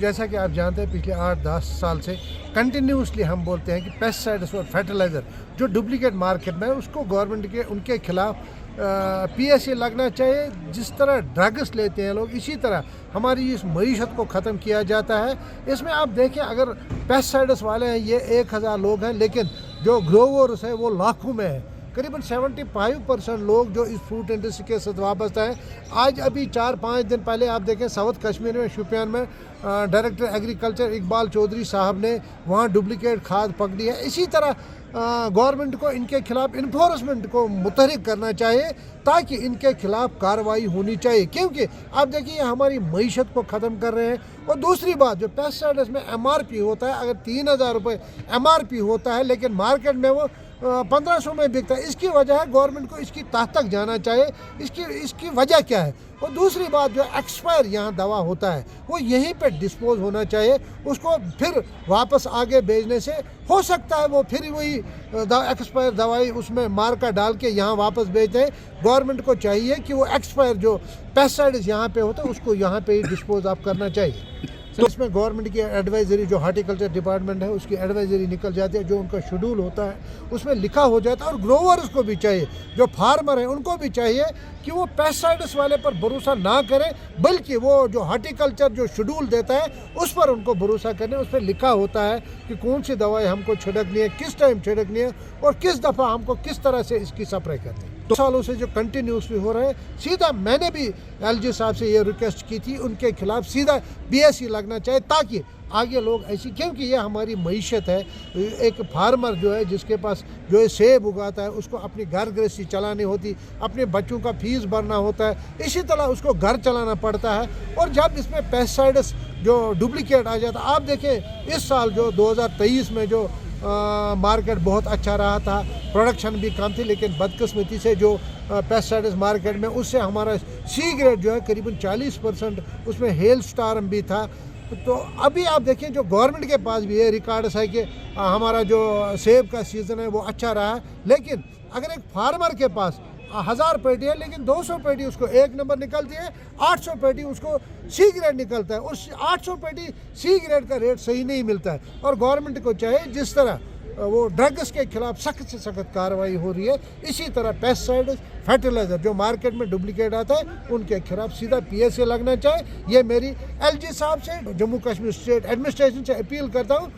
जैसा कि आप जानते हैं पिछले 8-10 साल से कंटिन्यूसली हम बोलते हैं कि पेस्टिसाइड्स और फर्टिलाइज़र जो डुप्लीकेट मार्केट में है उसको गवर्नमेंट के उनके खिलाफ पीएसए लगना चाहिए। जिस तरह ड्रग्स लेते हैं लोग, इसी तरह हमारी इस मईशत को ख़त्म किया जाता है। इसमें आप देखें, अगर पेस्टिसाइड्स वाले हैं ये 1000 लोग हैं, लेकिन जो ग्रोवर्स हैं वो लाखों में हैं। करीबन 75% लोग जो इस फ्रूट इंडस्ट्री के साथ वाबस्ता हैं। आज अभी 4-5 दिन पहले आप देखें साउथ कश्मीर में शुपियान में डायरेक्टर एग्रीकल्चर इकबाल चौधरी साहब ने वहाँ डुप्लीकेट खाद पकड़ी है। इसी तरह गवर्नमेंट को इनके खिलाफ इन्फोर्समेंट को मुतहरिक करना चाहिए ताकि इनके खिलाफ कार्रवाई होनी चाहिए, क्योंकि आप देखिए हमारी मईशत को ख़त्म कर रहे हैं। और दूसरी बात, जो पेस्टिसाइड्स में MRP होता है, अगर 3000 रुपये MRP होता है लेकिन मार्केट में वो 1500 में बिकता है, इसकी वजह है गवर्नमेंट को इसकी तह तक जाना चाहिए, इसकी वजह क्या है। और दूसरी बात, जो एक्सपायर यहाँ दवा होता है वो यहीं पे डिस्पोज होना चाहिए। उसको फिर वापस आगे भेजने से हो सकता है वो फिर वही एक्सपायर दवाई उसमें मार्का डाल के यहाँ वापस भेज दें। गवर्नमेंट को चाहिए कि वो एक्सपायर जो पेस्टिसाइड्स यहाँ पे होता है उसको यहाँ पे ही डिस्पोज ऑफ करना चाहिए। तो इसमें गवर्नमेंट की एडवाइजरी, जो हार्टिकल्चर डिपार्टमेंट है उसकी एडवाइजरी निकल जाती है, जो उनका शेड्यूल होता है उसमें लिखा हो जाता है। और ग्रोवर्स को भी चाहिए, जो फार्मर हैं उनको भी चाहिए कि वो पेस्टिसाइड्स वाले पर भरोसा ना करें, बल्कि वो जो हार्टिकल्चर जो शेड्यूल देता है उस पर उनको भरोसा करें। उस पर लिखा होता है कि कौन सी दवाई हमको छिड़कनी है, किस टाइम छिड़कनी है और किस दफ़ा हमको किस तरह से इसकी स्प्रे करनी है। 2 सालों से जो कंटिन्यूसली हो रहे हैं, सीधा मैंने भी LG साहब से ये रिक्वेस्ट की थी, उनके खिलाफ सीधा BSE लगना चाहिए ताकि आगे लोग ऐसी, क्योंकि ये हमारी मईशत है। एक फार्मर जो है जिसके पास जो है सेब उगाता है उसको अपनी घर गृहस्थी चलानी होती, अपने बच्चों का फीस भरना होता है, इसी तरह उसको घर चलाना पड़ता है। और जब इसमें पेस्टिसाइड्स जो डुप्लीकेट आ जाता, आप देखें इस साल जो 2023 में जो मार्केट बहुत अच्छा रहा था, प्रोडक्शन भी कम थी, लेकिन बदकिस्मती से जो पेस्टिसाइड्स मार्केट में उससे हमारा C ग्रेड जो है करीबन 40% उसमें हेल स्टार्म भी था। तो अभी आप देखें जो गवर्नमेंट के पास भी ये रिकॉर्ड्स है कि हमारा जो सेब का सीज़न है वो अच्छा रहा है, लेकिन अगर एक फार्मर के पास 1000 पेटी है लेकिन 200 पेटी उसको 1 नंबर निकलती है, 800 पेटी उसको C ग्रेड निकलता है, और 800 पेटी C ग्रेड का रेट सही नहीं मिलता है। और गवर्नमेंट को चाहिए जिस तरह वो ड्रग्स के खिलाफ सख्त से सख्त कार्रवाई हो रही है, इसी तरह पेस्टिसाइड्स फर्टिलाइज़र जो मार्केट में डुप्लीकेट आता है उनके खिलाफ सीधा PSA लगना चाहिए। ये मेरी LG साहब से, जम्मू कश्मीर स्टेट एडमिनिस्ट्रेशन से अपील करता हूँ।